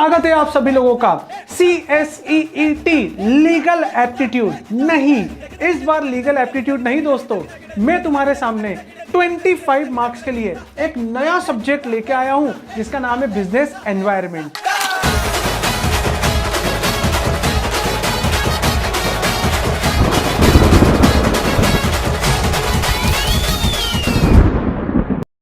स्वागत है आप सभी लोगों का CSEET लीगल एप्टीट्यूड। नहीं, इस बार लीगल एप्टीट्यूड नहीं दोस्तों, मैं तुम्हारे सामने 25 मार्क्स के लिए एक नया सब्जेक्ट लेके आया हूं जिसका नाम है बिजनेस एनवायरनमेंट।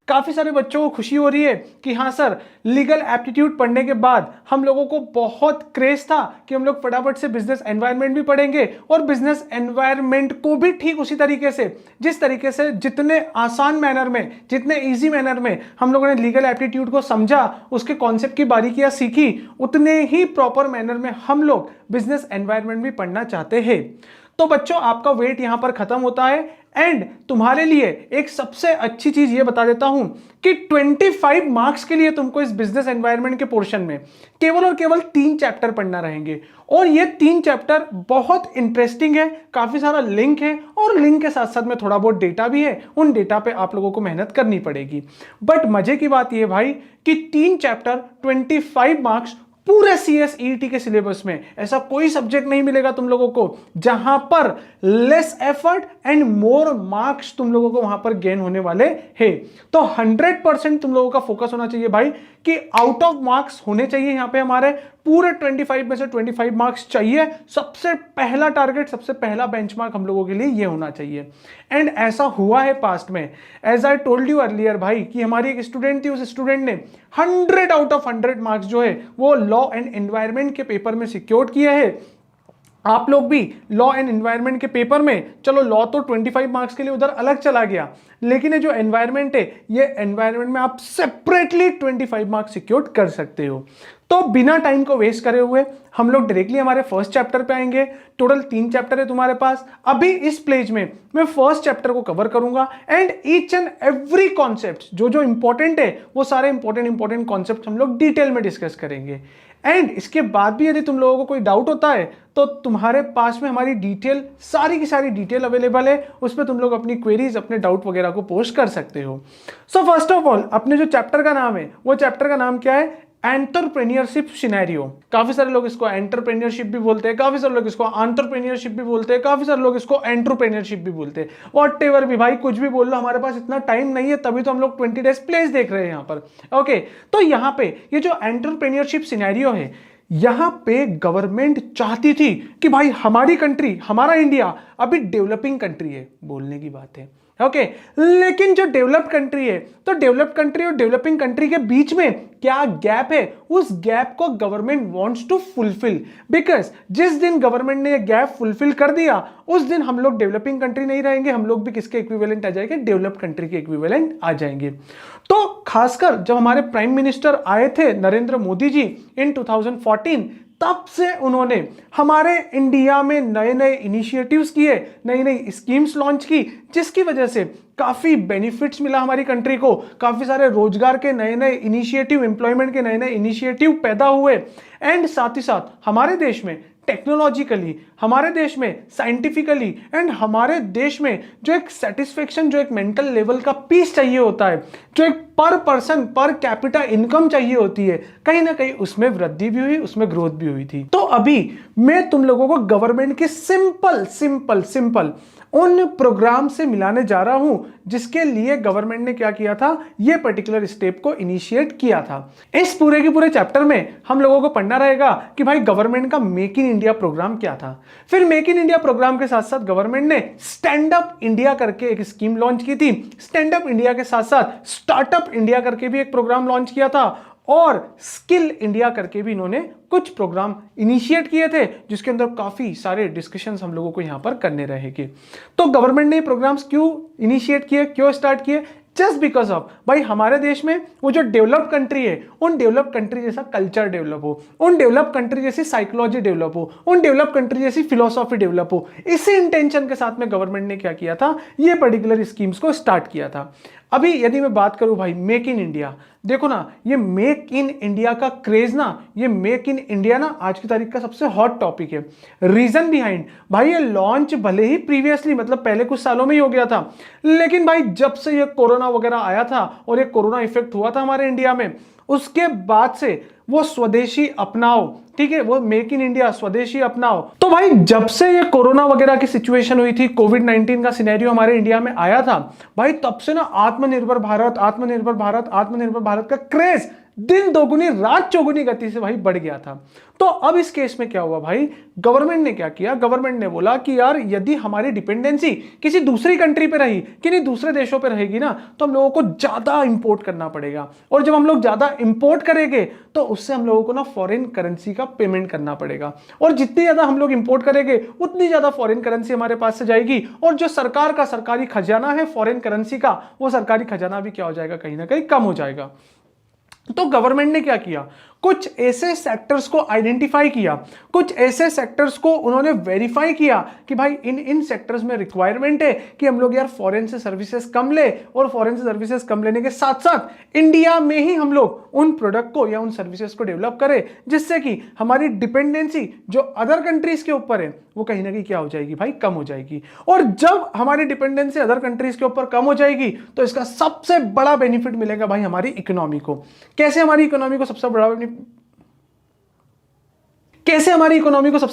काफी सारे बच्चों को खुशी हो रही है कि हाँ सर, लीगल एप्टीट्यूड पढ़ने के बाद हम लोगों को बहुत क्रेज था कि हम लोग फटाफट से बिजनेस एनवायरनमेंट भी पढ़ेंगे और बिजनेस एनवायरनमेंट को भी ठीक उसी तरीके से, जिस तरीके से जितने आसान मैनर में, जितने इजी मैनर में हम लोगों ने लीगल एप्टीट्यूड को समझा, उसके कॉन्सेप्ट की बारीकियां सीखी, उतने ही प्रॉपर मैनर में हम लोग बिजनेस एनवायरनमेंट भी पढ़ना चाहते हैं। तो बच्चों, आपका वेट यहां पर खत्म होता है एंड तुम्हारे लिए एक सबसे अच्छी चीज ये बता देता हूं कि 25 मार्क्स के लिए तुमको इस बिजनेस एनवायरनमेंट के पोर्शन में केवल और केवल 3 चैप्टर पढ़ना रहेंगे और ये 3 चैप्टर बहुत इंटरेस्टिंग है, काफी सारा लिंक है और लिंक के साथ साथ में थोड़ा बहुत डेटा भी है। उन डेटा पे आप लोगों को मेहनत करनी पड़ेगी। बट मजे की बात ये भाई कि 3 चैप्टर 25 मार्क्स पूरे CSET के सिलेबस में ऐसा कोई सब्जेक्ट नहीं मिलेगा तुम लोगों को जहां पर less effort and more marks तुम लोगों को वहां पर गेन होने वाले हैं। तो 100% तुम लोगों का फोकस होना चाहिए भाई कि आउट ऑफ मार्क्स होने चाहिए। यहां पे हमारे पूरे 25 में से 25 मार्क्स चाहिए। सबसे पहला टारगेट, सबसे पहला बेंचमार्क हम लोगों के लिए ये होना चाहिए। एंड ऐसा हुआ है पास्ट में, as I told you earlier भाई, कि हमारी एक स्टूडेंट थी, उस स्टूडेंट ने 100 आउट ऑफ 100 मार्क्स जो है वो लॉ एंड एनवायरनमेंट के पेपर में सिक्योर किया है। आप लोग भी लॉ एंड एनवायरनमेंट के पेपर में, चलो लॉ तो 25 मार्क्स के लिए उधर अलग चला गया, लेकिन ये जो एनवायरनमेंट है, ये एनवायरनमेंट में आप सेपरेटली 25 मार्क्स सिक्योर कर सकते हो। तो बिना टाइम को वेस्ट करे हुए हम लोग डायरेक्टली हमारे फर्स्ट चैप्टर पे आएंगे। टोटल 3 चैप्टर है तुम्हारे पास। अभी इस प्लेज में मैं फर्स्ट चैप्टर को कवर करूंगा and each and every concept जो जो इंपॉर्टेंट है वो सारे इंपॉर्टेंट कॉन्सेप्ट हम लोग डिटेल में डिस्कस करेंगे। एंड इसके बाद भी यदि तुम लोगों को कोई डाउट होता है तो तुम्हारे पास में हमारी डिटेल, सारी की सारी डिटेल अवेलेबल है, उस पर तुम लोग अपनी क्वेरीज, अपने डाउट वगैरह को पोस्ट कर सकते हो। सो फर्स्ट ऑफ ऑल, अपने जो चैप्टर का नाम है वो चैप्टर का नाम क्या है? Entrepreneurship scenario. काफी सारे लोग इसको एंटरप्रेन्योरशिप भी बोलते हैं, काफी सारे लोग इसको एंटरप्रेन्योरशिप भी बोलते हैं, काफी सारे लोग इसको एंटरप्रेन्योरशिप भी बोलते हैं। व्हाटएवर भी भाई, कुछ भी बोल लो, हमारे पास इतना टाइम नहीं है, तभी तो हम लोग 20 डेज प्लेस देख रहे हैं यहाँ पर। ओके, तो यहाँ पे ये जो एंटरप्रेन्योरशिप सिनेरियो है, यहां पे गवर्नमेंट चाहती थी कि भाई हमारी कंट्री, हमारा इंडिया अभी डेवलपिंग कंट्री है, बोलने की बात है, ओके, लेकिन जो डेवलप्ड कंट्री है, तो डेवलप्ड कंट्री और डेवलपिंग कंट्री के बीच में क्या गैप है, उस गैप को government wants to fulfil. Because जिस दिन गवर्नमेंट ने ये गैप फुलफिल कर दिया, उस दिन हम लोग डेवलपिंग कंट्री नहीं रहेंगे, हम लोग भी किसके इक्विवेलेंट आ जाएंगे? डेवलप्ड कंट्री के इक्विवेलेंट आ जाएंगे। तो खासकर जब हमारे प्राइम मिनिस्टर आए थे नरेंद्र मोदी जी इन 2014, तब से उन्होंने हमारे इंडिया में नए नए इनिशिएटिव्स किए, नई नई स्कीम्स लॉन्च की, जिसकी वजह से काफी बेनिफिट्स मिला हमारी कंट्री को। काफी सारे रोजगार के नए नए इनिशिएटिव, एम्प्लॉयमेंट के नए नए इनिशिएटिव पैदा हुए एंड साथ ही साथ हमारे देश में टेक्नोलॉजिकली, हमारे देश में साइंटिफिकली एंड हमारे देश में जो एक सेटिस्फेक्शन, जो एक मेंटल लेवल का पीस चाहिए होता है, जो एक पर पर्सन पर कैपिटा इनकम चाहिए होती है, कहीं ना कहीं उसमें वृद्धि भी हुई, उसमें ग्रोथ भी हुई थी। तो अभी मैं तुम लोगों को गवर्नमेंट के सिंपल उन प्रोग्राम से मिलाने जा रहा हूं जिसके लिए गवर्नमेंट ने क्या किया था, ये पर्टिकुलर स्टेप को इनिशिएट किया था। इस पूरे के पूरे चैप्टर में हम लोगों को पढ़ना रहेगा कि भाई गवर्नमेंट का मेक इन इंडिया प्रोग्राम क्या था। फिर मेक इन इंडिया प्रोग्राम के साथ साथ गवर्नमेंट ने स्टैंड अप इंडिया करके एक स्कीम लॉन्च की थी। स्टैंड अप इंडिया के साथ साथ स्टार्टअप इंडिया करके भी एक प्रोग्राम लॉन्च किया था और स्किल इंडिया करके भी इन्होंने कुछ प्रोग्राम इनिशिएट किए थे, जिसके अंदर काफी सारे डिस्कशंस हम लोगों को यहां पर करने रहेंगे। तो गवर्नमेंट ने प्रोग्राम्स क्यों इनिशिएट किए, क्यों स्टार्ट किए? जस्ट बिकॉज ऑफ भाई हमारे देश में वो जो डेवलप्ड कंट्री है, उन डेवलप्ड कंट्री जैसा कल्चर डेवलप हो, उन डेवलप्ड कंट्री जैसी साइकोलॉजी डेवलप हो, उन डेवलप्ड कंट्री जैसी फिलोसॉफी डेवलप हो। इसी इंटेंशन के साथ में गवर्नमेंट ने क्या किया था, ये पर्टिकुलर स्कीम्स को स्टार्ट किया था। अभी यदि मैं बात करूं भाई मेक इन इंडिया, देखो ना, ये मेक इन इंडिया का क्रेज ना, ये मेक इन इंडिया ना आज की तारीख का सबसे हॉट टॉपिक है। रीजन बिहाइंड भाई, ये लॉन्च भले ही प्रीवियसली, मतलब पहले कुछ सालों में ही हो गया था, लेकिन भाई जब से ये कोरोना वगैरह आया था और ये कोरोना इफेक्ट हुआ था हमारे इंडिया में, उसके बाद से वो स्वदेशी अपनाओ, ठीक है, वो मेक इन इंडिया, स्वदेशी अपनाओ। तो भाई जब से ये कोरोना वगैरह की सिचुएशन हुई थी, कोविड-19 का सिनेरियो हमारे इंडिया में आया था भाई, तब से ना आत्मनिर्भर भारत, आत्मनिर्भर भारत, आत्मनिर्भर भारत का क्रेज दिन दोगुनी रात चौगुनी गति से भाई बढ़ गया था। तो अब इस केस में क्या हुआ भाई, गवर्नमेंट ने क्या किया, गवर्नमेंट ने बोला कि यार यदि हमारी डिपेंडेंसी किसी दूसरी कंट्री पे रही, किन्हीं दूसरे देशों पे रहेगी ना, तो हम लोगों को ज्यादा इंपोर्ट करना पड़ेगा, और जब हम लोग ज्यादा इंपोर्ट करेंगे तो उससे हम लोगों को ना फॉरेन करेंसी का पेमेंट करना पड़ेगा, और जितनी ज्यादा हम लोग इंपोर्ट करेंगे उतनी ज्यादा फॉरेन करेंसी हमारे पास से जाएगी, और जो सरकार का सरकारी खजाना है फॉरेन करेंसी का, वो सरकारी खजाना भी क्या हो जाएगा, कहीं ना कहीं कम हो जाएगा। तो गवर्नमेंट ने क्या किया, कुछ ऐसे सेक्टर्स को आइडेंटिफाई किया, कुछ ऐसे सेक्टर्स को उन्होंने वेरीफाई किया कि भाई इन सेक्टर्स में रिक्वायरमेंट है कि हम लोग यार फॉरेन से सर्विसेज कम ले, और फॉरेन से सर्विसेज कम लेने के साथ साथ इंडिया में ही हम लोग उन प्रोडक्ट को या उन सर्विसेज को डेवलप करें, जिससे कि हमारी डिपेंडेंसी जो अदर कंट्रीज के ऊपर है वो कहीं ना कहीं क्या हो जाएगी भाई, कम हो जाएगी। और जब हमारी डिपेंडेंसी अदर कंट्रीज के ऊपर कम हो जाएगी तो इसका सबसे बड़ा बेनिफिट मिलेगा भाई हमारी इकोनॉमी को। कैसे हमारी इकोनॉमी को सबसे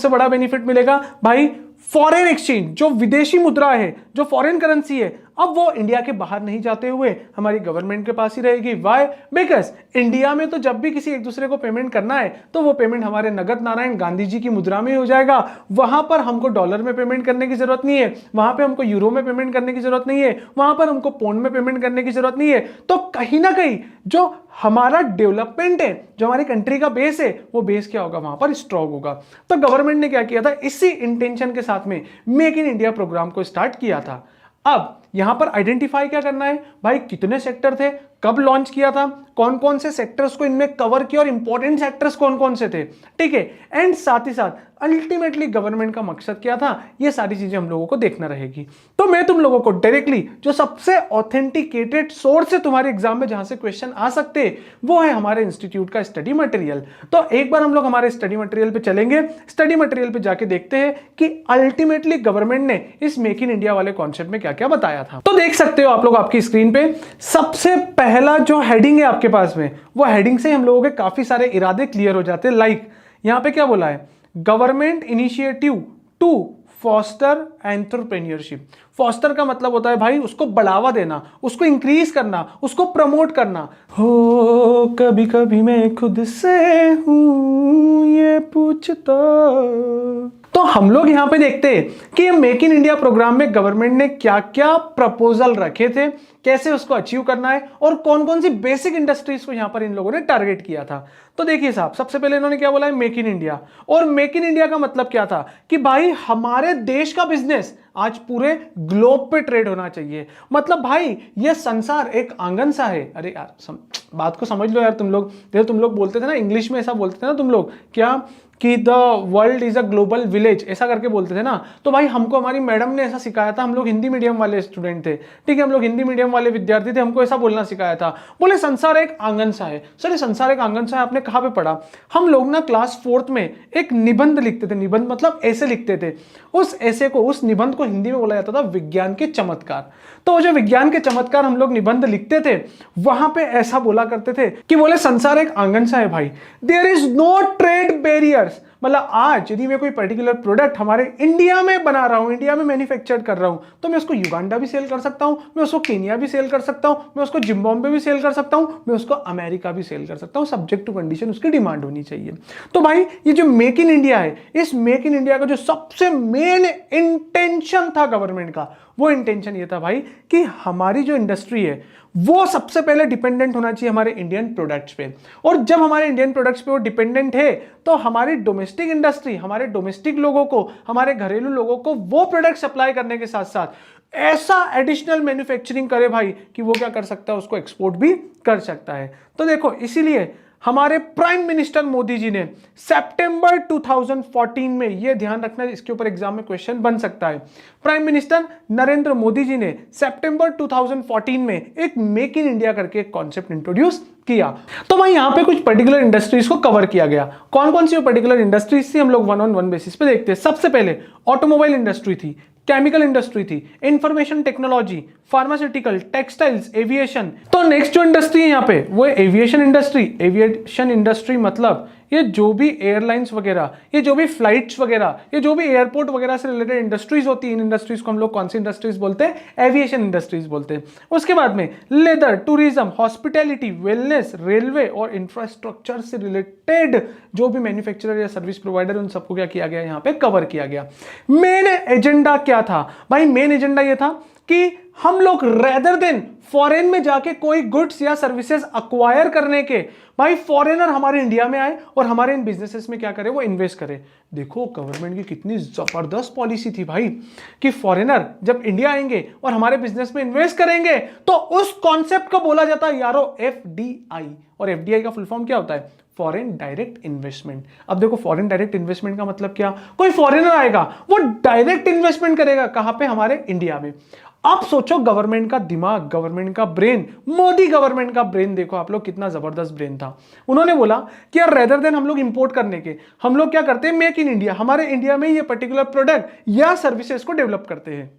बड़ा बेनिफिट मिलेगा भाई, फॉरेन एक्सचेंज, जो विदेशी मुद्रा है, जो फॉरेन करेंसी है, अब वो इंडिया के बाहर नहीं जाते हुए हमारी गवर्नमेंट के पास ही रहेगी। वाई? बिकॉज इंडिया में तो जब भी किसी एक दूसरे को पेमेंट करना है तो वो पेमेंट हमारे नगद नारायण गांधी जी की मुद्रा में हो जाएगा। वहां पर हमको डॉलर में पेमेंट करने की जरूरत नहीं है, वहां पर हमको यूरो में पेमेंट करने की जरूरत नहीं है, वहां पर हमको पौंड में पेमेंट करने की जरूरत नहीं है। तो कहीं ना कहीं जो हमारा डेवलपमेंट है, जो हमारी कंट्री का बेस है, वो बेस क्या होगा, वहां पर स्ट्रॉन्ग होगा। तो गवर्नमेंट ने क्या किया था, इसी इंटेंशन के साथ में मेक इन इंडिया प्रोग्राम को स्टार्ट किया था। अब यहां पर आइडेंटिफाई क्या करना है भाई, कितने सेक्टर थे, कब लॉन्च किया था, कौन कौन से सेक्टर्स को इनमें कवर किया, और इंपॉर्टेंट सेक्टर्स कौन कौन से थे, ठीक है। एंड साथ ही साथ अल्टीमेटली गवर्नमेंट का मकसद क्या था, ये सारी चीजें हम लोगों को देखना रहेगी। तो मैं तुम लोगों को डायरेक्टली जो सबसे ऑथेंटिकेटेड सोर्स है तुम्हारे एग्जाम में, जहां से क्वेश्चन आ सकते हैं, वो है हमारे इंस्टीट्यूट का स्टडी मटेरियल। तो एक बार हम लोग हमारे स्टडी मटेरियल पे चलेंगे, स्टडी मटेरियल पे जाके देखते हैं कि अल्टीमेटली गवर्नमेंट ने इस मेक इन इंडिया वाले कॉन्सेप्ट में क्या क्या बताया था। तो देख सकते हो आप लोग आपकी स्क्रीन पे, सबसे पहला जो हेडिंग है आपके पास में, वो हेडिंग से हम लोगों के काफी सारे इरादे क्लियर हो जाते हैं। लाइक यहां पे क्या बोला है, government initiative to foster entrepreneurship. Foster का मतलब होता है भाई उसको बढ़ावा देना, उसको इंक्रीज करना, उसको प्रमोट करना। हो कभी कभी मैं खुद से हूं ये पूछता। तो हम लोग यहां पे देखते हैं कि मेक इन इंडिया प्रोग्राम में गवर्नमेंट ने क्या क्या प्रपोजल रखे थे, कैसे उसको अचीव करना है, और कौन कौन सी बेसिक इंडस्ट्रीज को यहां पर इन लोगों ने टारगेट किया था। तो देखिए साहब, सबसे पहले इन्होंने क्या बोला है, मेक इन इंडिया। और मेक इन इंडिया का मतलब क्या था कि भाई हमारे देश का बिजनेस आज पूरे ग्लोब पे ट्रेड होना चाहिए। मतलब भाई ये संसार एक आंगन सा है। अरे यार बात को समझ लो यार, तुम लोग बोलते थे ना इंग्लिश में, ऐसा बोलते थे ना तुम लोग, क्या कि the world is a global village, ऐसा करके बोलते थे ना। तो भाई हमको हमारी मैडम ने ऐसा सिखाया था, हम लोग हिंदी मीडियम वाले स्टूडेंट थे, ठीक है, हम लोग हिंदी मीडियम वाले विद्यार्थी थे, हमको ऐसा बोलना सिखाया था। बोले संसार एक आंगन सा है। सर ये संसार एक आंगन सा है आपने कहाँ पे पढ़ा? हम लोग ना क्लास 4th में एक निबंध लिखते थे, निबंध मतलब ऐसे लिखते थे। उस ऐसे को, उस निबंध को हिंदी में बोला जाता था विज्ञान के चमत्कार। तो जो विज्ञान के चमत्कार हम लोग निबंध लिखते थे, वहां पे ऐसा बोला करते थे कि बोले संसार एक आंगन सा है भाई, there is no trade barriers. मतलब आज यदि मैं कोई पर्टिकुलर प्रोडक्ट हमारे इंडिया में बना रहा हूं, इंडिया में मैन्युफैक्चर कर रहा हूं, तो मैं उसको युगांडा भी सेल कर सकता हूं, मैं उसको केनिया भी सेल कर सकता हूं, मैं उसको जिम्बाब्वे भी सेल कर सकता हूं, मैं उसको अमेरिका भी सेल कर सकता हूं, सब्जेक्ट टू कंडीशन उसकी डिमांड होनी चाहिए। तो भाई ये जो मेक इन इंडिया है, इस मेक इन इंडिया का जो सबसे मेन इंटेंशन था गवर्नमेंट का, वो इंटेंशन ये था भाई कि हमारी जो इंडस्ट्री है वो सबसे पहले डिपेंडेंट होना चाहिए हमारे इंडियन प्रोडक्ट्स पे। और जब हमारे इंडियन प्रोडक्ट्स पे वो डिपेंडेंट है, तो हमारी डोमेस्टिक इंडस्ट्री, हमारे डोमेस्टिक लोगों को, हमारे घरेलू लोगों को वो प्रोडक्ट सप्लाई करने के साथ साथ ऐसा एडिशनल मैन्युफैक्चरिंग करे भाई कि वो क्या कर सकता है, उसको एक्सपोर्ट भी कर सकता है। तो देखो इसीलिए हमारे प्राइम मिनिस्टर मोदी जी ने सितंबर 2014 में, यह ध्यान रखना इसके ऊपर एग्जाम में क्वेश्चन बन सकता है, प्राइम मिनिस्टर नरेंद्र मोदी जी ने सितंबर 2014 में एक मेक इन इंडिया करके एक कॉन्सेप्ट इंट्रोड्यूस किया। तो भाई यहां पे कुछ पर्टिकुलर इंडस्ट्रीज को कवर किया गया। कौन कौन सी पर्टिकुलर इंडस्ट्रीज थी, हम लोग 1 on 1 बेसिस पे देखते हैं। सबसे पहले ऑटोमोबाइल इंडस्ट्री थी, केमिकल इंडस्ट्री थी, information technology, pharmaceutical, textiles, aviation. तो नेक्स्ट जो इंडस्ट्री है यहाँ पे वो है एविएशन इंडस्ट्री। एविएशन इंडस्ट्री मतलब ये जो भी एयरलाइंस वगैरह, ये जो भी फ्लाइट्स वगैरह, ये जो भी एयरपोर्ट वगैरह से रिलेटेड इंडस्ट्रीज होती है, इन इंडस्ट्रीज को हम लोग कौन सी इंडस्ट्रीज बोलते हैं? एविएशन इंडस्ट्रीज बोलते हैं। उसके बाद में leather, tourism, hospitality, wellness, railway और इंफ्रास्ट्रक्चर से रिलेटेड जो भी मैन्युफैक्चरर या सर्विस प्रोवाइडर, उन सबको क्या किया गया? यहाँ पे कवर किया गया। मेन एजेंडा क्या था भाई? मेन एजेंडा ये था कि हम लोग रेदर देन फॉरेन में जाके कोई गुड्स या सर्विसेज अक्वायर करने के, भाई फॉरेनर हमारे इंडिया में आए और हमारे इन बिजनेसेस में क्या करे? वो इन्वेस्ट करे। देखो गवर्नमेंट की कितनी जबरदस्त पॉलिसी थी भाई कि फॉरेनर जब इंडिया आएंगे और हमारे बिजनेस में इन्वेस्ट करेंगे तो उस कॉन्सेप्ट को बोला जाता है यारो एफडीआई। और एफडीआई का फुल फॉर्म क्या होता है? Foreign direct investment. अब देखो फॉरेन डायरेक्ट इन्वेस्टमेंट का मतलब क्या? कोई फॉरेनर आएगा वो डायरेक्ट इन्वेस्टमेंट करेगा कहां पे? हमारे इंडिया में। आप सोचो गवर्नमेंट का दिमाग, गवर्नमेंट का ब्रेन, मोदी गवर्नमेंट का ब्रेन देखो आप लोग कितना जबरदस्त ब्रेन था। उन्होंने बोला कि यार रेदर देन हम लोग इंपोर्ट करने के, हम लोग क्या करते हैं? मेक इन इंडिया, हमारे इंडिया में ये पर्टिकुलर प्रोडक्ट या सर्विसेज को डेवलप करते हैं।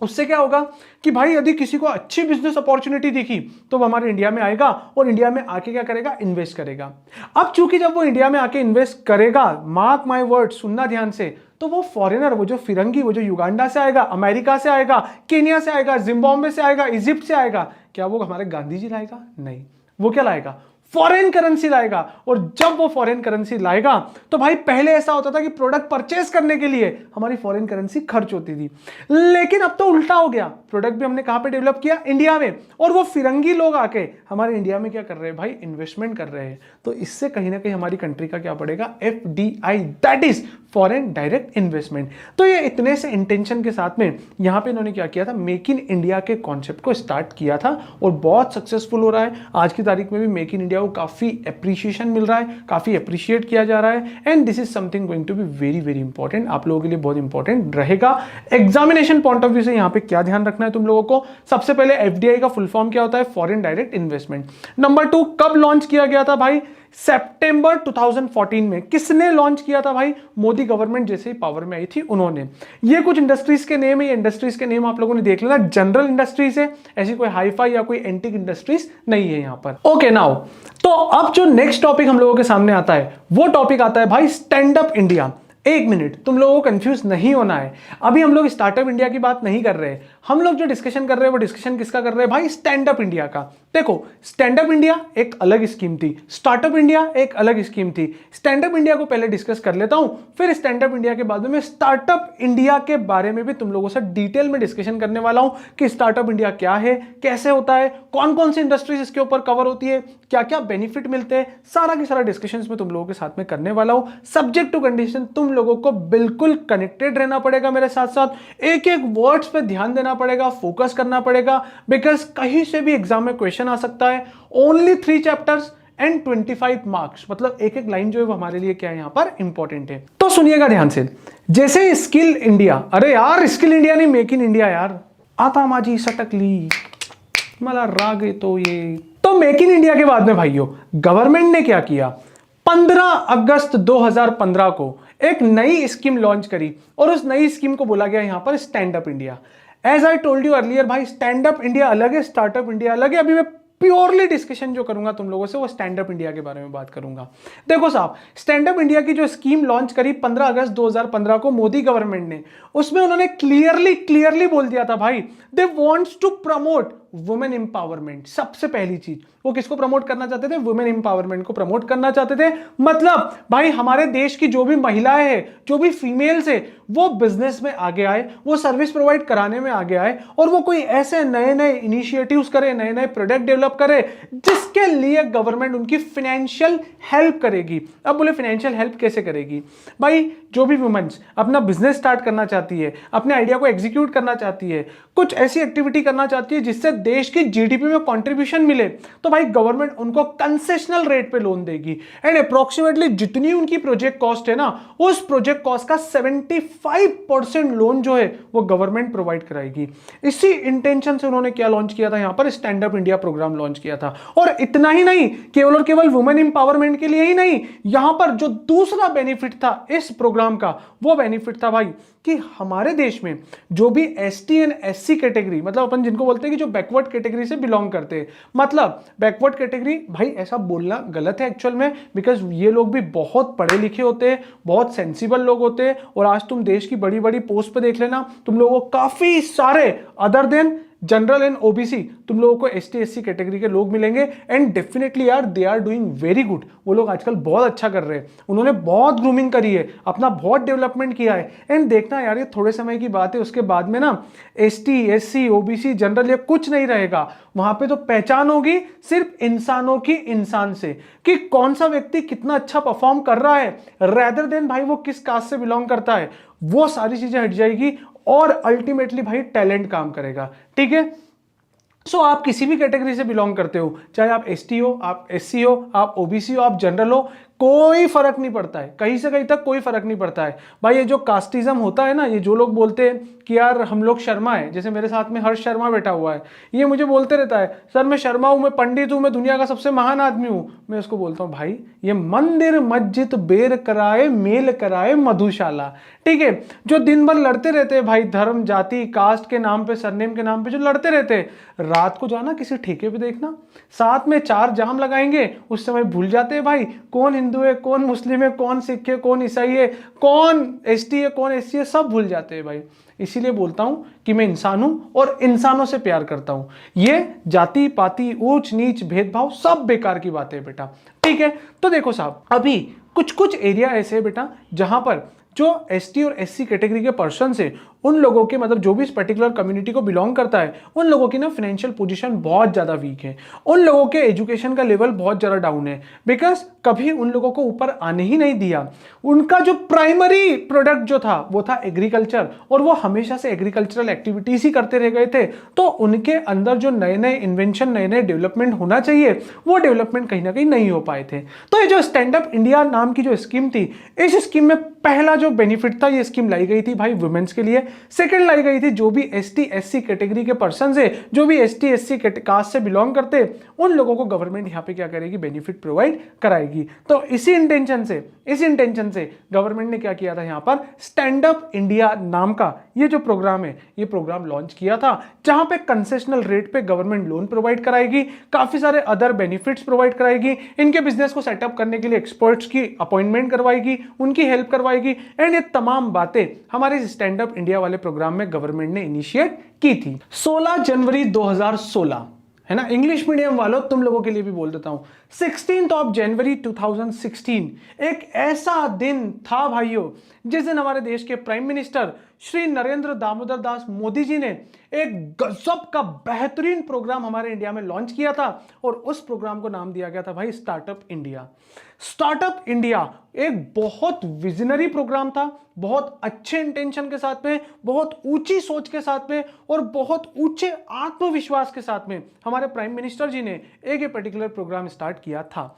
उससे क्या होगा कि भाई यदि किसी को अच्छी बिजनेस अपॉर्चुनिटी दिखी तो वो हमारे इंडिया में आएगा और इंडिया में आके क्या करेगा? इन्वेस्ट करेगा। अब चूंकि जब वो इंडिया में आके इन्वेस्ट करेगा, मार्क माय वर्ड, सुनना ध्यान से, तो वो फॉरेनर, वो जो फिरंगी, वो जो युगांडा से आएगा, अमेरिका से आएगा, केनिया से आएगा, जिम्बाब्वे से आएगा, इजिप्ट से आएगा, क्या वो हमारे गांधी जी लाएगा? नहीं। वो क्या लाएगा? फॉरेन करेंसी लाएगा। और जब वो फॉरेन करेंसी लाएगा तो भाई पहले ऐसा होता था कि प्रोडक्ट परचेस करने के लिए हमारी फॉरेन करेंसी खर्च होती थी, लेकिन अब तो उल्टा हो गया। प्रोडक्ट भी हमने कहां पे डेवलप किया? इंडिया में। और वो फिरंगी लोग आके हमारे इंडिया में क्या कर रहे हैं भाई? इन्वेस्टमेंट कर रहे हैं। तो इससे कहीं ना कहीं हमारी कंट्री का क्या पड़ेगा? FDI, that is foreign direct investment. तो ये इतने से इंटेंशन के साथ में यहां पे इन्होंने क्या किया था? मेक इन इंडिया के कॉन्सेप्ट को स्टार्ट किया था और बहुत सक्सेसफुल हो रहा है। आज की तारीख में भी मेक इन इंडिया को काफी एप्रिशिएशन मिल रहा है, काफी अप्रिशिएट किया जा रहा है। And this is something going to be very very important, आप लोगों के लिए बहुत इंपॉर्टेंट रहेगा। एग्जामिनेशन पॉइंट ऑफ व्यू से यहां पे क्या ध्यान रखना है तुम लोगों को? सबसे पहले एफडीआई का फुल फॉर्म क्या होता है? Foreign direct investment. नंबर 2, कब लॉन्च किया गया था भाई? सितंबर 2014 में। किसने लॉन्च किया था भाई? मोदी गवर्नमेंट जैसे ही पावर में आई थी उन्होंने। ये कुछ इंडस्ट्रीज के नेम है, ये इंडस्ट्रीज के नेम आप लोगों ने देख लेना। जनरल इंडस्ट्रीज है, ऐसी कोई हाईफाई या कोई एंटिक इंडस्ट्रीज नहीं है यहां पर। ओके नाउ, तो अब जो नेक्स्ट टॉपिक हम लोगों के सामने आता है वो टॉपिक आता है भाई स्टैंड अप इंडिया। एक मिनट, तुम लोगों को कंफ्यूज नहीं होना है। अभी हम लोग स्टार्टअप इंडिया की बात नहीं कर रहे। हम लोग जो डिस्कशन कर रहे हैं वो डिस्कशन किसका कर रहे हैं भाई? स्टैंड अप इंडिया का। देखो स्टैंड अप इंडिया एक अलग स्कीम थी, स्टार्टअप इंडिया एक अलग स्कीम थी। स्टैंड अप इंडिया को पहले डिस्कस कर लेता हूं, फिर स्टैंड अप इंडिया के बाद में मैं स्टार्टअप इंडिया के बारे में भी तुम लोगों से डिटेल में डिस्कशन करने वाला हूं कि स्टार्टअप इंडिया क्या है, कैसे होता है, कौन कौन सी इंडस्ट्रीज इसके ऊपर कवर होती है, क्या क्या बेनिफिट मिलते हैं, सारा की सारा डिस्कशन में तुम लोगों के साथ में करने वाला हूं। सब्जेक्ट टू कंडीशन तुम लोगों को बिल्कुल कनेक्टेड रहना पड़ेगा मेरे साथ साथ, एक एक वर्ड्स पे ध्यान देना पड़ेगा, फोकस करना पड़ेगा, बिकॉज कहीं से भी एग्जाम में क्वेश्चन आ सकता है। ओनली 3 चैप्टर्स एंड 25 मार्क्स, मतलब एक एक लाइन जो है वो हमारे लिए क्या है यहां पर इंपॉर्टेंट है। तो सुनिएगा ध्यान से। जैसे स्किल इंडिया, अरे यार स्किल इंडिया नहीं मेक इन इंडिया यार, आता माझी सटकली मला राग है तो ये। तो मेक इन इंडिया के बाद में भाइयों गवर्नमेंट ने क्या किया? 15 अगस्त 2015 को एक नई स्कीम लॉन्च करी और उस नई स्कीम को बोला गया यहां पर stand up India. As I told you earlier भाई, स्टैंड अप इंडिया अलग है, स्टार्टअप इंडिया अलग है। अभी मैं प्योरली डिस्कशन जो करूंगा तुम लोगों से वो स्टैंड अप इंडिया के बारे में बात करूंगा। देखो साहब, स्टैंड अप इंडिया की जो स्कीम लॉन्च करी 15 अगस्त 2015 को मोदी गवर्नमेंट ने, उसमें उन्होंने क्लियरली बोल दिया था भाई, they wants to promote women empowerment. सबसे पहली चीज वो किसको प्रमोट करना चाहते थे? वुमेन एम्पावरमेंट को प्रमोट करना चाहते थे। मतलब भाई हमारे देश की जो भी महिलाएं हैं, जो भी फीमेल्स है, वो बिजनेस में आगे आए, वो सर्विस प्रोवाइड कराने में आगे आए और वो कोई ऐसे नए नए इनिशिएटिव्स करे, नए नए प्रोडक्ट डेवलप करे जिसके लिए गवर्नमेंट उनकी फाइनेंशियल हेल्प करेगी। अब बोले फाइनेंशियल हेल्प कैसे करेगी भाई? जो भी वुमेन्स अपना बिजनेस स्टार्ट करना चाहती है, अपने आइडिया को एग्जीक्यूट करना चाहती है, कुछ ऐसी एक्टिविटी करना चाहती है जिससे देश की जीडीपी में कंट्रीब्यूशन मिले, तो भाई गवर्नमेंट उनको कंसेशनल रेट पे लोन देगी। एंड अप्रोक्सीमेटली जितनी उनकी प्रोजेक्ट कॉस्ट है ना, उस प्रोजेक्ट कॉस्ट का 75% लोन जो है वो गवर्नमेंट प्रोवाइड कराएगी। इसी इंटेंशन से उन्होंने क्या लॉन्च किया था यहां पर? Stand up India programme launch किया था। और इतना ही नहीं, केवल और केवल वुमेन इंपावरमेंट के लिए ही नहीं, यहां पर जो दूसरा बेनिफिट था इस प्रोग्राम का, वो बेनिफिट था भाई कि हमारे देश में जो भी एसटी एंड एससी कैटेगरी, मतलब अपन जिनको बोलते हैं कि जो बैकवर्ड कैटेगरी से बिलोंग करते हैं, मतलब बैकवर्ड कैटेगरी, भाई ऐसा बोलना गलत है एक्चुअल में, बिकॉज ये लोग भी बहुत पढ़े लिखे होते हैं, बहुत सेंसिबल लोग होते हैं, और आज तुम देश की बड़ी बड़ी पोस्ट पे देख लेना, तुम लोगों को काफी सारे other than general and OBC तुम लोगों को एसटी एससी कैटेगरी के लोग मिलेंगे, एंड डेफिनेटली यार they are doing very good. वो लोग आजकल बहुत अच्छा कर रहे हैं, उन्होंने बहुत ग्रूमिंग करी है, अपना बहुत डेवलपमेंट किया है। एंड देखना यार, ये थोड़े समय की बात है, उसके बाद में ना एसटी एससी ओबीसी जनरल ये कुछ नहीं रहेगा, वहां पे तो पहचान होगी सिर्फ इंसानों की इंसान से, कि कौन सा व्यक्ति कितना अच्छा परफॉर्म कर रहा है, रेदर देन भाई वो किस कास्ट से बिलोंग करता है, वो सारी चीजें हट जाएगी, और अल्टीमेटली भाई टैलेंट काम करेगा। ठीक है, सो आप किसी भी कैटेगरी से बिलोंग करते हो, चाहे आप एसटी हो, आप एससी हो, आप ओबीसी हो, आप जनरल हो, कोई फर्क नहीं पड़ता है, कहीं से कहीं तक कोई फर्क नहीं पड़ता है भाई। ये जो कास्टिज्म होता है ना, ये जो लोग बोलते हैं कि यार हम लोग शर्मा है, जैसे मेरे साथ में हर्ष शर्मा बैठा हुआ है, ये मुझे बोलते रहता है सर मैं शर्मा हूं, मैं पंडित हूं, मैं दुनिया का सबसे महान आदमी हूं। मैं उसको बोलता हूं भाई ये मंदिर मस्जिद बेर कराए मेल कराए मधुशाला। ठीक है, जो दिन भर लड़ते रहते हैं भाई, धर्म जाति कास्ट के नाम पे, सरनेम के नाम पे जो लड़ते रहते हैं, रात को जाना किसी ठेके पे देखना, साथ में 4 जाम लगाएंगे, उस समय भूल जाते हैं भाई कौन हिंदू है, कौन मुस्लिम है, कौन सिख है, कौन ईसाई है, कौन एसटी है, कौन एससी है, सब भूल जाते हैं भाई। इसीलिए बोलता हूं कि मैं इंसान हूं और इंसानों से प्यार करता हूं। ये जाति पाति ऊंच नीच भेदभाव सब बेकार की बातें है बेटा। ठीक है, तो देखो साहब, अभी कुछ कुछ एरिया ऐसे है बेटा जहां पर जो एसटी और एससी कैटेगरी के पर्सन है, उन लोगों के, मतलब जो भी इस पर्टिकुलर कम्युनिटी को बिलोंग करता है, उन लोगों की ना फाइनेंशियल पोजीशन बहुत ज्यादा वीक है, उन लोगों के एजुकेशन का लेवल बहुत ज्यादा डाउन है, बिकॉज कभी उन लोगों को ऊपर आने ही नहीं दिया। उनका जो प्राइमरी प्रोडक्ट जो था वो था एग्रीकल्चर, और वो हमेशा से एग्रीकल्चरल एक्टिविटीज ही करते रह गए थे, तो उनके अंदर जो नए नए इन्वेंशन, नए नए डेवलपमेंट होना चाहिए, वो डेवलपमेंट कहीं ना कहीं नहीं हो पाए थे। तो ये जो स्टैंड अप इंडिया नाम की जो स्कीम थी, इस स्कीम में पहला जो बेनिफिट था, ये स्कीम लाई गई थी भाई वुमेन्स के लिए। सेकंड लाई गई थी जो भी एसटी एससी कैटेगरी के पर्सन है, जो भी एसटी एससी कास्ट से बिलोंग करते, उन लोगों को गवर्नमेंट यहां पे क्या करेगी, बेनिफिट प्रोवाइड कराएगी। तो इसी इंटेंशन से गवर्नमेंट ने क्या किया था, यहां पर स्टैंड अप इंडिया नाम का ये जो प्रोग्राम है, ये प्रोग्राम लॉन्च किया था, जहां पे कंसेशनल रेट पे गवर्नमेंट लोन प्रोवाइड कराएगी, काफी सारे अदर बेनिफिट्स प्रोवाइड कराएगी, इनके बिजनेस को सेटअप करने के लिए एक्सपर्ट्स की अपॉइंटमेंट करवाएगी, उनकी हेल्प करवाएगी, एंड ये तमाम बातें हमारे स्टैंड अप इंडिया वाले प्रोग्राम में गवर्नमेंट ने इनिशिएट की थी। 16 जनवरी 2016 है ना, इंग्लिश मीडियम वालों तुम लोगों के लिए भी बोल देता हूं, 16th ऑफ जनवरी 2016 एक ऐसा दिन था भाइयों, जिस दिन हमारे देश के प्राइम मिनिस्टर श्री नरेंद्र दामोदर दास मोदी जी ने एक गजब का बेहतरीन प्रोग्राम हमारे इंडिया में लॉन्च किया था, और उस प्रोग्राम को नाम दिया गया था भाई स्टार्टअप इंडिया। स्टार्टअप इंडिया एक बहुत विजनरी प्रोग्राम था, बहुत अच्छे इंटेंशन के साथ में, बहुत ऊंची सोच के साथ में, और बहुत ऊंचे आत्मविश्वास के साथ में हमारे प्राइम मिनिस्टर जी ने एक पर्टिकुलर प्रोग्राम स्टार्ट किया था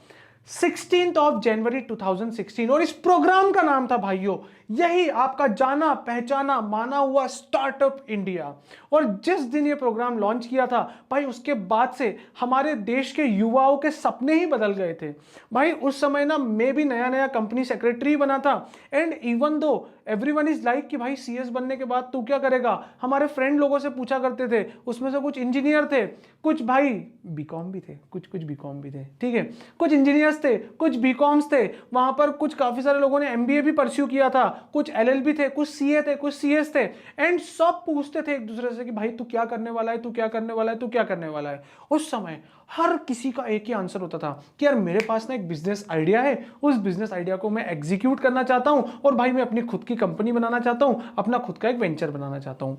16th ऑफ जनवरी 2016, और इस प्रोग्राम का नाम था भाइयों, यही आपका जाना पहचाना माना हुआ स्टार्टअप इंडिया। और जिस दिन ये प्रोग्राम लॉन्च किया था भाई, उसके बाद से हमारे देश के युवाओं के सपने ही बदल गए थे भाई। उस समय ना मैं भी नया नया कंपनी सेक्रेटरी बना था, and even though everyone is like कि भाई सीएस बनने के बाद तू क्या करेगा, हमारे फ्रेंड लोगों से पूछा करते थे, उसमें से कुछ इंजीनियर थे, कुछ भाई बीकॉम भी थे, कुछ बीकॉम भी थे, ठीक है, कुछ इंजीनियर्स थे, कुछ बीकॉम्स थे, वहां पर कुछ काफी सारे लोगों ने एमबीए भी परस्यू किया था, कुछ एलएलबी थे, कुछ सीए थे, कुछ सीएस थे, एंड सब पूछते थे एक दूसरे से कि भाई तू क्या करने वाला है, तू क्या करने वाला है, तू क्या करने वाला है। उस समय हर किसी का एक ही आंसर होता था कि यार मेरे पास ना एक बिजनेस आइडिया है, उस बिजनेस आइडिया को मैं एग्जीक्यूट करना चाहता हूं, और भाई मैं अपनी खुद की कंपनी बनाना चाहता हूं, अपना खुद का एक वेंचर बनाना चाहता हूं।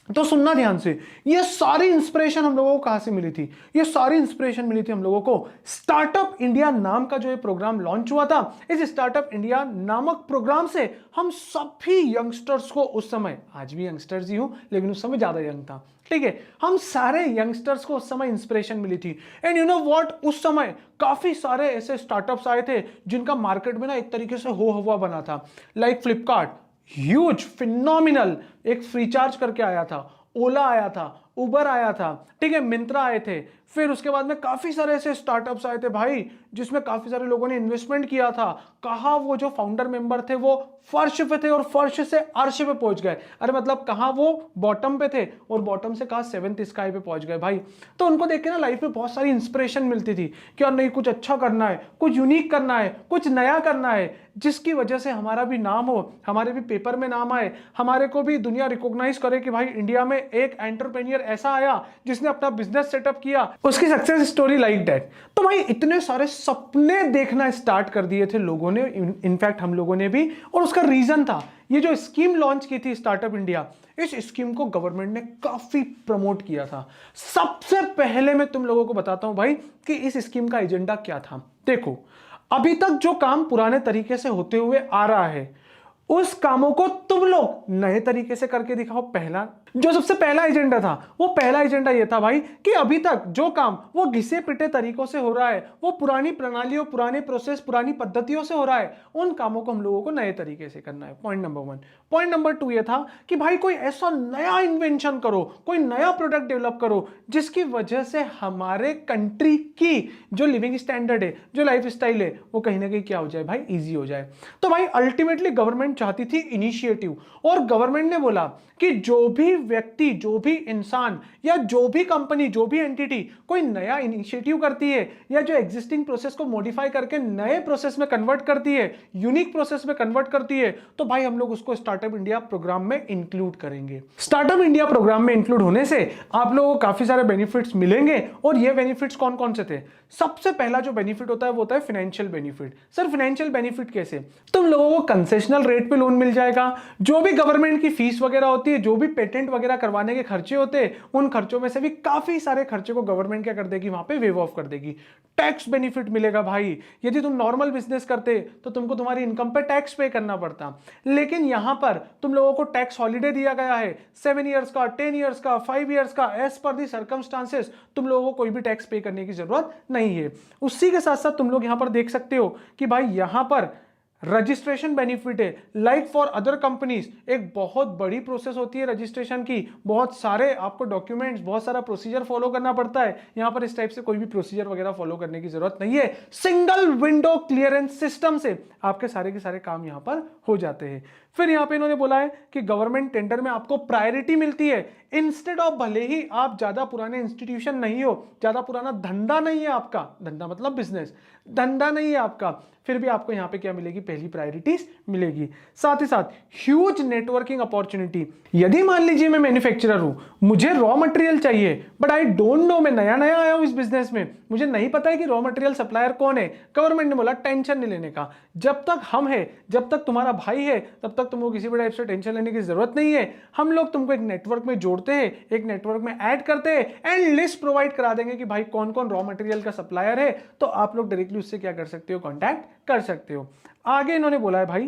तो सुनना ध्यान से, ये सारी इंस्पिरेशन हम लोगों को कहां से मिली थी, ये सारी इंस्पिरेशन मिली थी हम लोगों को स्टार्टअप इंडिया नाम का जो ये प्रोग्राम लॉन्च हुआ था। इस स्टार्टअप इंडिया नामक प्रोग्राम से हम सभी यंगस्टर्स को, उस समय, आज भी यंगस्टर्स ही हूं लेकिन उस समय ज्यादा यंग था, ठीक है, हम सारे यंगस्टर्स को उस समय इंस्पिरेशन मिली थी। एंड यू नो व्हाट, उस समय काफी सारे ऐसे स्टार्टअप्स आए थे जिनका मार्केट में ना एक तरीके से हो हवा बना था, लाइक फ्लिपकार्ट, ह्यूज फिनोमिनल, एक फ्री चार्ज करके आया था, ओला आया था, उबर आया था, ठीक है, मिंत्रा आए थे, फिर उसके बाद में काफी सारे ऐसे स्टार्टअप्स आए थे भाई जिसमें काफी सारे लोगों ने इन्वेस्टमेंट किया था। कहा वो जो फाउंडर मेंबर थे वो फर्श पे थे और फर्श से अर्श पे पहुंच गए। अरे मतलब कहा वो बॉटम पे थे और बॉटम से कहा सेवंथ स्काई पे पहुंच गए भाई। तो उनको देख के ना लाइफ में बहुत सारी इंस्पिरेशन मिलती थी कि यार नहीं, कुछ अच्छा करना है, कुछ यूनिक करना है, कुछ नया करना है, जिसकी वजह से हमारा भी नाम हो, हमारे भी पेपर में नाम आए, हमारे को भी दुनिया रिकॉग्नाइज करे कि भाई इंडिया में एक एंटरप्रेन्योर ऐसा आया जिसने अपना बिजनेस सेटअप किया, उसकी सक्सेस स्टोरी लाइक दैट। तो भाई इतने सारे सपने देखना स्टार्ट कर दिए थे लोगों ने, इनफैक्ट हम लोगों ने भी। और उसका रीजन था ये जो स्कीम लॉन्च की थी स्टार्टअप इंडिया, इस स्कीम को गवर्नमेंट ने काफी प्रमोट किया था। सबसे पहले मैं तुम लोगों को बताता हूं भाई कि इस स्कीम का एजेंडा क्या था। देखो, अभी तक जो काम पुराने तरीके से होते हुए आ रहा है उस कामों को तुम लोग नए तरीके से करके दिखाओ। पहला जो सबसे पहला एजेंडा था, वो पहला एजेंडा ये था भाई कि अभी तक जो काम वो घिसे पिटे तरीकों से हो रहा है, वो पुरानी प्रणालियों, पुराने प्रोसेस, पुरानी पद्धतियों से हो रहा है, उन कामों को हम लोगों को नए तरीके से करना है। Point number 1। पॉइंट नंबर 2 ये था कि भाई कोई ऐसा नया इन्वेंशन करो, कोई नया प्रोडक्ट डेवलप करो जिसकी वजह से हमारे कंट्री की जो लिविंग स्टैंडर्ड है, जो लाइफ स्टाइल है, वो कहीं ना कहीं क्या हो जाए भाई, ईजी हो जाए। तो भाई अल्टीमेटली गवर्नमेंट चाहती थी इनिशिएटिव, और गवर्नमेंट ने बोला कि जो भी व्यक्ति, जो भी इंसान या जो भी कंपनी, जो भी एंटिटी कोई नया इनिशिएटिव करती है या जो एग्जिस्टिंग प्रोसेस को मॉडिफाई करके नए प्रोसेस में कन्वर्ट करती है, यूनिक प्रोसेस में कन्वर्ट करती है, तो भाई हम लोग उसको स्टार्टअप इंडिया प्रोग्राम में इंक्लूड करेंगे। स्टार्टअप इंडिया प्रोग्राम में इंक्लूड होने से आप लोगों को काफी सारे बेनिफिट्स मिलेंगे। और ये बेनिफिट्स कौन कौन से थे? सबसे पहला जो बेनिफिट होता है वो होता है financial benefit. Sir financial benefit कैसे? तुम लोगों को कंसेशनल रेट पे लोन मिल जाएगा। जो भी गवर्नमेंट की फीस वगैरह होती है, जो भी पेटेंट वगैरह करवाने के खर्चे होते हैं, उन खर्चों में से भी काफी सारे खर्चे को गवर्नमेंट क्या कर देगी, वहां पे वेव ऑफ कर देगी। टैक्स बेनिफिट मिलेगा भाई। यदि तुम नॉर्मल बिजनेस करते तो तुमको तुम्हारी इनकम पे टैक्स पे करना पड़ता, लेकिन यहां पर तुम लोगों को टैक्स हॉलीडे दिया गया है 7 ईयर्स का, 10 ईयर्स का, 5 ईयर्स का, एज पर दी सर्कमस्टांसेस तुम लोगों को कोई भी टैक्स पे करने की जरूरत नहीं है। उसी के साथ साथ तुम लोग यहां पर देख सकते हो कि भाई यहां पर रजिस्ट्रेशन बेनिफिट है, लाइक फॉर अदर कंपनीज। एक बहुत बड़ी प्रोसेस होती है रजिस्ट्रेशन की, बहुत सारे आपको डॉक्यूमेंट्स, बहुत सारा प्रोसीजर फॉलो करना पड़ता है। यहां पर इस टाइप से कोई भी प्रोसीजर वगैरह फॉलो करने की जरूरत नहीं है। सिंगल विंडो क्लियरेंस सिस्टम से आपके सारे के सारे काम यहां पर हो जाते हैं। फिर यहां पे इन्होंने बोला है कि गवर्नमेंट टेंडर में आपको प्रायोरिटी मिलती है। इंस्टेड ऑफ, भले ही आप ज्यादा पुराने इंस्टीट्यूशन नहीं हो, ज्यादा पुराना धंधा नहीं है आपका, धंधा मतलब बिजनेस, धंधा नहीं है आपका, फिर भी आपको यहां पे क्या मिलेगी, पहली प्रायोरिटीज मिलेगी। साथ ही साथ ह्यूज नेटवर्किंग अपॉर्चुनिटी। यदि मान लीजिए मैं मैन्युफैक्चरर हूं, मुझे रॉ मटेरियल चाहिए, बट आई डोंट नो, मैं नया नया आया हूं इस बिजनेस में, मुझे नहीं पता है कि रॉ मटेरियल सप्लायर कौन है। गवर्नमेंट ने बोला टेंशन नहीं लेने का, जब तक हम है, जब तक तुम्हारा भाई है, तब तक तुमको किसी भी टाइप से टेंशन लेने की जरूरत नहीं है। हम लोग तुमको एक नेटवर्क में जोड़ते हैं, एक नेटवर्क में ऐड करते हैं एंड लिस्ट प्रोवाइड करा देंगे कि भाई कौन कौन रॉ मटेरियल का सप्लायर है, तो आप लोग डायरेक्टली उससे क्या कर सकते हो, कांटेक्ट कर सकते हो। आगे इन्होंने बोला है भाई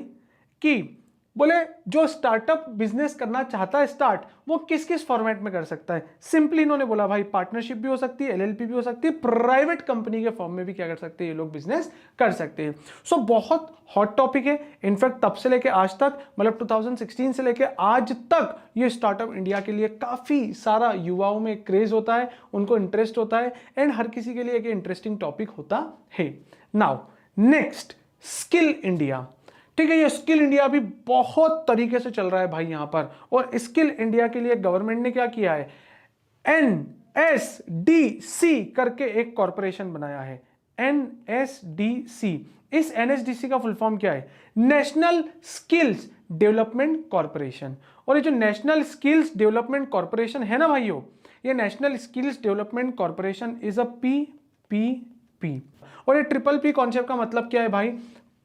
कि बोले जो स्टार्टअप बिजनेस करना चाहता है स्टार्ट, वो किस किस फॉर्मेट में कर सकता है। सिंपली इन्होंने बोला भाई पार्टनरशिप भी हो सकती है, एलएलपी भी हो सकती है, प्राइवेट कंपनी के फॉर्म में भी क्या कर सकते हैं ये लोग, बिजनेस कर सकते हैं। सो बहुत हॉट टॉपिक है। इनफैक्ट तब से लेके आज तक, मतलब 2016 से लेके आज तक ये स्टार्टअप इंडिया के लिए काफी सारा युवाओं में क्रेज होता है, उनको इंटरेस्ट होता है एंड हर किसी के लिए एक इंटरेस्टिंग टॉपिक होता है। Now next, skill India. ठीक है, ये स्किल इंडिया भी बहुत तरीके से चल रहा है भाई यहां पर। और स्किल इंडिया के लिए गवर्नमेंट ने क्या किया है, NSDC करके एक कॉर्पोरेशन बनाया है। NSDC, इस NSDC का फुल फॉर्म क्या है, नेशनल स्किल्स डेवलपमेंट कॉर्पोरेशन। और ये जो नेशनल स्किल्स डेवलपमेंट कॉर्पोरेशन है ना भाइयों, ये national skills development corporation is a PPP। और ये ट्रिपल P कॉन्सेप्ट का मतलब क्या है भाई,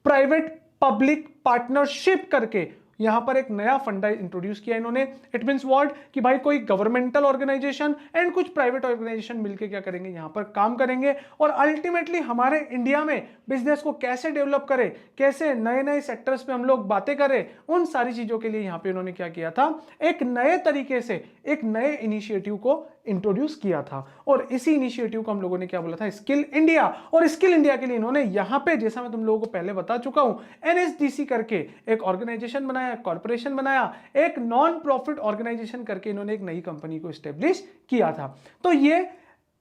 प्राइवेट पब्लिक पार्टनरशिप करके यहां पर एक नया फंडा इंट्रोड्यूस किया इन्होंने। इट मींस व्हाट, कि भाई कोई गवर्नमेंटल ऑर्गेनाइजेशन एंड कुछ प्राइवेट ऑर्गेनाइजेशन मिलकर क्या करेंगे, यहां पर काम करेंगे और अल्टीमेटली हमारे इंडिया में बिजनेस को कैसे डेवलप करें, कैसे नए नए सेक्टर्स पे हम लोग बातें करें, उन सारी चीजों के लिए यहां पे उन्होंने क्या किया था, एक नए तरीके से एक नए इनिशिएटिव को इंट्रोड्यूस किया था। और इसी इनिशिएटिव को हम लोगों ने क्या बोला था, स्किल इंडिया। और स्किल इंडिया के लिए इन्होंने यहां पे, जैसा मैं तुम लोगों को पहले बता चुका हूं, NSDC करके एक ऑर्गेनाइजेशन बनाया बनाया, कॉर्पोरेशन बनाया, एक नॉन प्रॉफिट ऑर्गेनाइजेशन करके इन्होंने एक नई कंपनी को स्टेब्लिश किया था। तो ये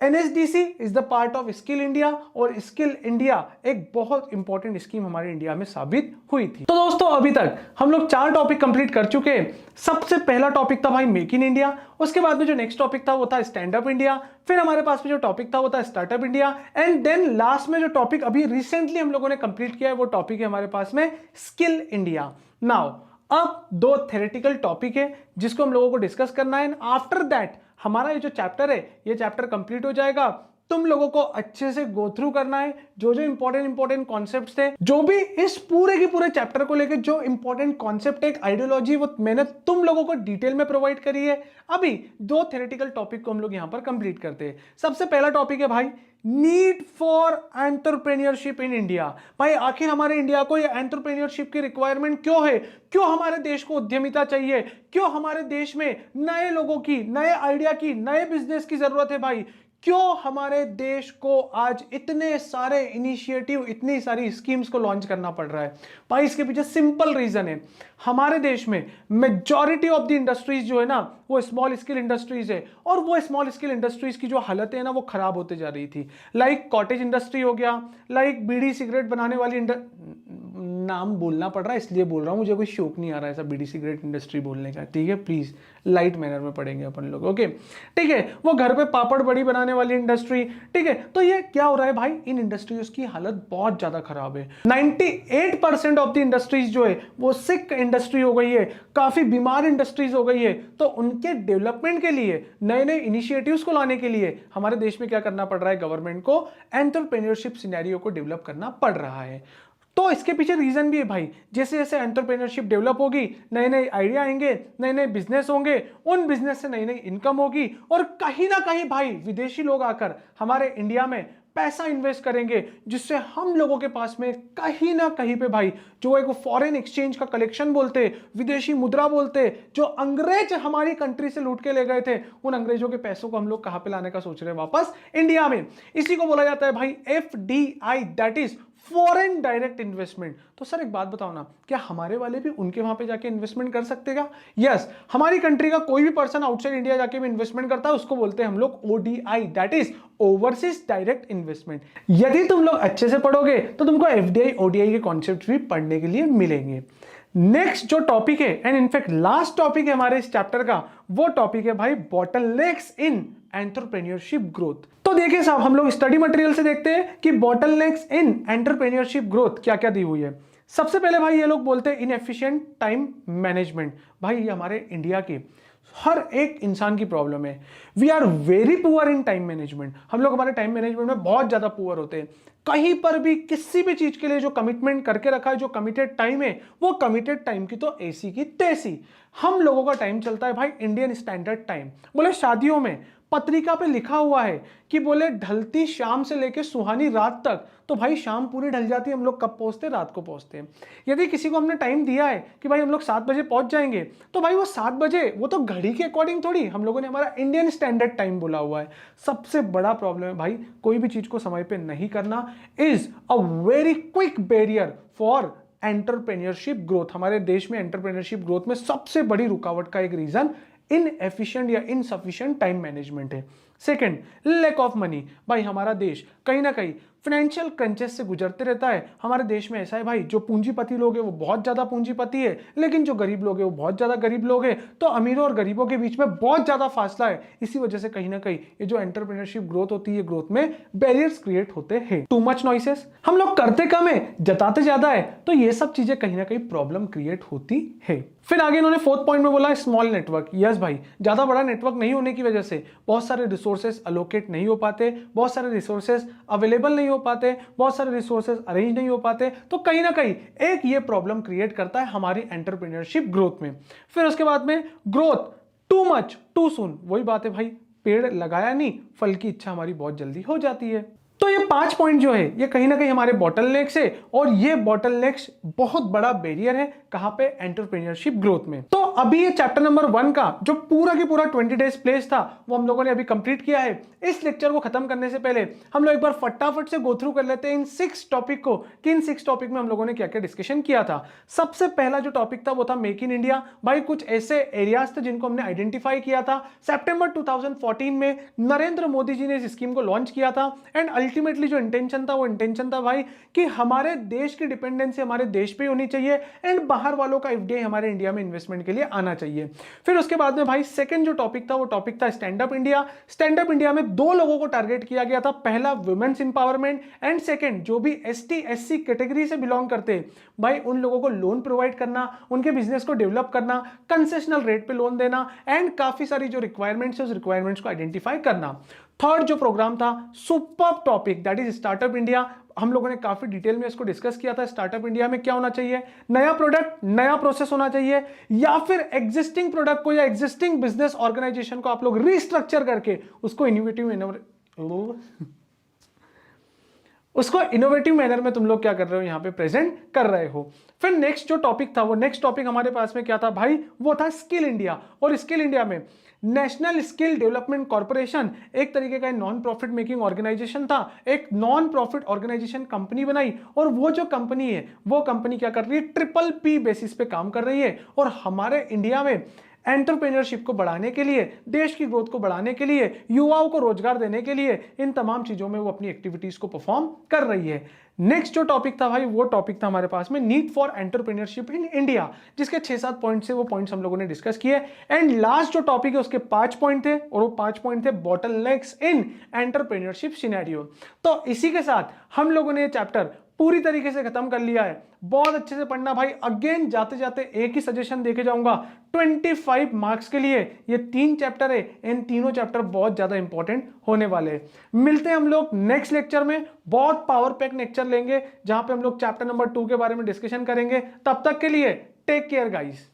NSDC is the part of skill India, और स्किल इंडिया एक बहुत इंपॉर्टेंट स्कीम हमारे इंडिया में साबित हुई थी। तो दोस्तों अभी तक हम लोग 4 टॉपिक कंप्लीट कर चुके हैं। सबसे पहला टॉपिक था भाई मेक इन इंडिया, उसके बाद में जो नेक्स्ट टॉपिक था वो था स्टैंड अप इंडिया, फिर हमारे पास में जो टॉपिक था वो था startup India, and then last में जो टॉपिक अभी रिसेंटली हम लोगों ने कंप्लीट किया है वो टॉपिक है हमारे पास में स्किल इंडिया। नाउ अब 2 थ्योरेटिकल टॉपिक है जिसको हम लोगों को डिस्कस करना है, एंड आफ्टर दैट हमारा ये जो चैप्टर है ये चैप्टर कंप्लीट हो जाएगा। तुम लोगों को अच्छे से गो थ्रू करना है, जो जो इंपॉर्टेंट कॉन्सेप्ट्स थे, जो भी इस पूरे के पूरे चैप्टर को लेकर जो इंपॉर्टेंट कॉन्सेप्ट एक आइडियोलॉजी, वो मैंने तुम लोगों को डिटेल में प्रोवाइड करी है। अभी 2 थ्योरेटिकल टॉपिक को हम लोग यहां पर कंप्लीट करते हैं। सबसे पहला टॉपिक है भाई need for entrepreneurship in India. भाई आखिर हमारे इंडिया को ये एंटरप्रेन्योरशिप की रिक्वायरमेंट क्यों है, क्यों हमारे देश को उद्यमिता चाहिए, क्यों हमारे देश में नए लोगों की, नए आइडिया की, नए बिजनेस की जरूरत है भाई, क्यों हमारे देश को आज इतने सारे इनिशिएटिव, इतनी सारी स्कीम्स को लॉन्च करना पड़ रहा है। भाई इसके पीछे सिंपल रीजन है, हमारे देश में मेजॉरिटी ऑफ द इंडस्ट्रीज जो है ना वो स्मॉल स्केल इंडस्ट्रीज है, और वो स्मॉल स्केल इंडस्ट्रीज की जो हालत है ना वो खराब होते जा रही थी। लाइक कॉटेज इंडस्ट्री हो गया, लाइक बीड़ी सिगरेट बनाने वाली नाम बोलना पड़ रहा है इसलिए बोल रहा हूं, मुझे कोई शौक नहीं आ रहा है ऐसा बीड़ी सिगरेट इंडस्ट्री बोलने का, ठीक है, प्लीज लाइट मैनर में पढ़ेंगे अपन लोग, ओके ठीक है। वो घर पे पापड़ बड़ी बनाने वाली इंडस्ट्री, ठीक है। तो ये क्या हो रहा है भाई, इन इंडस्ट्रीज की हालत बहुत ज्यादा खराब है। 98% ऑफ द इंडस्ट्रीज जो है वो सिक इंडस्ट्री हो गई है, काफी बीमार इंडस्ट्रीज हो गई है। तो उनके डेवलपमेंट के लिए, नए नए इनिशिएटिव्स को लाने के लिए हमारे देश में क्या करना पड़ रहा है, गवर्नमेंट को एंटरप्रेन्योरशिप सिनेरियो को डेवलप करना पड़ रहा है। तो इसके पीछे रीजन भी है भाई, जैसे जैसे एंटरप्रेन्योरशिप डेवलप होगी, नए नए आइडिया आएंगे, नए नए बिजनेस होंगे, उन बिजनेस से नई नई इनकम होगी, और कहीं ना कहीं भाई विदेशी लोग आकर हमारे इंडिया में पैसा इन्वेस्ट करेंगे, जिससे हम लोगों के पास में कहीं ना कहीं पे भाई जो एक फॉरेन एक्सचेंज का कलेक्शन बोलते, विदेशी मुद्रा बोलते, जो अंग्रेज हमारी कंट्री से लूट के ले गए थे, उन अंग्रेजों के पैसों को हम लोग कहां पे लाने का सोच रहे हैं, वापस इंडिया में। इसी को बोला जाता है भाई FDI, that is foreign direct investment. तो सर एक बात बताओ ना, क्या हमारे वाले भी उनके वहां पे जाके इन्वेस्टमेंट कर सकते क्या? यस, हमारी कंट्री का कोई भी पर्सन आउटसाइड इंडिया जाके भी इन्वेस्टमेंट करता है, उसको बोलते हैं हम लोग ODI, that is overseas direct investment. यदि तुम लोग अच्छे से पढ़ोगे तो तुमको FDI ODI के कॉन्सेप्ट भी पढ़ने के लिए मिलेंगे। नेक्स्ट जो टॉपिक है, एंड इनफैक्ट लास्ट टॉपिक है हमारे इस चैप्टर का, वो टॉपिक है भाई बॉटलनेक्स इन एंटरप्रेन्योरशिप ग्रोथ। तो देखिए साहब, हम लोग स्टडी मटेरियल से देखते हैं कि बॉटलनेक्स इन एंटरप्रेन्योरशिप ग्रोथ क्या क्या दी हुई है। सबसे पहले भाई ये लोग बोलते हैं इनएफिशिएंट टाइम मैनेजमेंट। भाई ये हमारे इंडिया की हर एक इंसान की प्रॉब्लम है। We are very poor in time management. हम लोग हमारे टाइम मैनेजमेंट में बहुत ज्यादा पुअर होते हैं। कहीं पर भी किसी भी चीज के लिए जो कमिटमेंट करके रखा है, जो कमिटेड टाइम है, वो कमिटेड टाइम की तो ऐसी की तैसी। हम लोगों का टाइम चलता है भाई इंडियन स्टैंडर्ड टाइम। बोले शादियों में पत्रिका पे लिखा हुआ है कि बोले ढलती शाम से लेकर सुहानी रात तक, तो भाई शाम पूरी ढल जाती है, हम लोग कब पहुंचते, रात को पहुंचते हैं। यदि किसी को हमने टाइम दिया है कि भाई हम लोग 7 बजे पहुंच जाएंगे, तो भाई वो 7 बजे वो तो घड़ी के अकॉर्डिंग थोड़ी, हम लोगों ने हमारा इंडियन स्टैंडर्ड टाइम बोला हुआ है। सबसे बड़ा प्रॉब्लम है भाई, कोई भी चीज को समय पे नहीं करना is a very quick barrier for entrepreneurship growth. हमारे देश में एंटरप्रेन्योरशिप ग्रोथ में सबसे बड़ी रुकावट का एक रीजन इनएफिशिएंट या इनसफिशिएंट टाइम मैनेजमेंट है। Second, lack of money. भाई हमारा देश कहीं ना कहीं फाइनेंशियल क्रंचेस से गुजरते रहता है। हमारे देश में ऐसा है भाई, जो पूंजीपति लोग हैं वो बहुत ज्यादा पूंजीपति है, लेकिन जो गरीब लोग हैं वो बहुत ज्यादा गरीब लोग हैं। तो अमीरों और गरीबों के बीच में बहुत ज्यादा फासला है। इसी वजह से कहीं ना कहीं ये जो एंटरप्रेन्योरशिप ग्रोथ होती है, ग्रोथ में बैरियर्स क्रिएट होते हैं। टू मच नॉइसेस, हम लोग करते कम है, जताते ज्यादा है, तो ये सब चीजें कहीं ना कहीं प्रॉब्लम क्रिएट होती है। फिर आगे इन्होंने 4th पॉइंट में बोला स्मॉल नेटवर्क। यस भाई, ज्यादा बड़ा नेटवर्क नहीं होने की वजह से बहुत सारे रिसोर्सेस अलोकेट नहीं हो पाते, बहुत सारे रिसोर्सेस अवेलेबल नहीं हो पाते, बहुत सारे रिसोर्सेस अरेंज नहीं हो पाते। तो कहीं ना कहीं एक ये प्रॉब्लम क्रिएट करता है हमारी एंटरप्रेन्योरशिप ग्रोथ में। फिर उसके बाद में growth too much too soon. वही बात है भाई, पेड़ लगाया नहीं, फल की इच्छा हमारी बहुत जल्दी हो जाती है। तो ये 5 पॉइंट जो है ये कहीं ना कहीं हमारे बॉटलनेक्स है, और ये बॉटलनेक्स बहुत बड़ा बैरियर है कहां पे, एंटरप्रेन्योरशिप ग्रोथ में। तो अभी ये चैप्टर नंबर 1 का जो पूरा की पूरा 20 डेज प्लेस था वो हम लोगों ने अभी कंप्लीट किया है। इस लेक्चर को खत्म करने से पहले हम लोग एक बार फटाफट से गो थ्रू कर लेते हैं इन 6 टॉपिक को, कि इन 6 टॉपिक में हम लोगों ने क्या क्या डिस्कशन किया था। सबसे पहला जो टॉपिक था वो था मेक इन इंडिया। भाई कुछ ऐसे एरियाज थे जिनको हमने आइडेंटिफाई किया था। सितंबर 2014 में नरेंद्र मोदी जी ने इस स्कीम को लॉन्च किया था, एंड अल्टीमेटली जो इंटेंशन था वो इंटेंशन था भाई कि हमारे देश की डिपेंडेंसी हमारे देश पे होनी चाहिए, एंड बाहर वालों का एफडीआई हमारे इंडिया में इन्वेस्टमेंट के लिए आना चाहिए। फिर उसके बाद में भाई सेकंड जो टॉपिक था वो टॉपिक था stand up India. Stand up India में 2 लोगों को टारगेट किया गया था, पहला वुमेन्स इंपावरमेंट, एंड सेकंड जो भी एसटी एससी कैटेगरी से बिलोंग करते हैं भाई उन लोगों को लोन प्रोवाइड करना, उनके बिजनेस को डेवलप करना, कंसेशनल रेट पे लोन देना, एंड काफी सारी जो रिक्वायरमेंट्स है उस रिक्वायरमेंट्स को आइडेंटिफाई करना। थर्ड जो प्रोग्राम था super topic that is startup India. हम लोगों ने काफी डिटेल में इसको डिस्कस किया था। स्टार्टअप इंडिया में क्या होना चाहिए, नया प्रोडक्ट नया प्रोसेस होना चाहिए, या फिर एग्जिस्टिंग प्रोडक्ट को या एग्जिस्टिंग बिजनेस ऑर्गेनाइजेशन को आप लोग रिस्ट्रक्चर करके उसको इनोवेटिव मैनर में तुम लोग क्या कर रहे हो, यहां पे प्रेजेंट कर रहे हो। फिर नेक्स्ट जो टॉपिक था वो नेक्स्ट टॉपिक हमारे पास में क्या था भाई, वो था स्किल इंडिया। और स्किल इंडिया में नेशनल स्किल डेवलपमेंट कॉर्पोरेशन एक तरीके का नॉन प्रॉफिट मेकिंग ऑर्गेनाइजेशन था, एक नॉन प्रॉफिट ऑर्गेनाइजेशन कंपनी बनाई, और वो जो कंपनी है वो कंपनी क्या कर रही है, PPP बेसिस पे काम कर रही है, और हमारे इंडिया में एंटरप्रेन्योरशिप को बढ़ाने के लिए, देश की ग्रोथ को बढ़ाने के लिए, युवाओं को रोजगार देने के लिए, इन तमाम चीजों में वो अपनी एक्टिविटीज को परफॉर्म कर रही है। नेक्स्ट जो टॉपिक था भाई वो टॉपिक था हमारे पास में need for entrepreneurship in India, जिसके 6-7 पॉइंट्स है वो पॉइंट्स हम लोगों ने डिस्कस किए। एंड लास्ट जो टॉपिक है उसके 5 पॉइंट थे, और वो 5 पॉइंट थे बॉटलनेक्स इन एंटरप्रेन्योरशिप सिनेरियो। तो इसी के साथ हम लोगों ने ये चैप्टर पूरी तरीके से खत्म कर लिया है। बहुत अच्छे से पढ़ना भाई। अगेन जाते जाते एक ही सजेशन देके जाऊंगा, 25 मार्क्स के लिए ये 3 चैप्टर है, इन तीनों चैप्टर बहुत ज्यादा इंपॉर्टेंट होने वाले हैं। मिलते हैं हम लोग नेक्स्ट लेक्चर में, बहुत पावर पैक लेक्चर लेंगे जहां पे हम लोग चैप्टर नंबर 2 के बारे में डिस्कशन करेंगे। तब तक के लिए टेक केयर गाइस।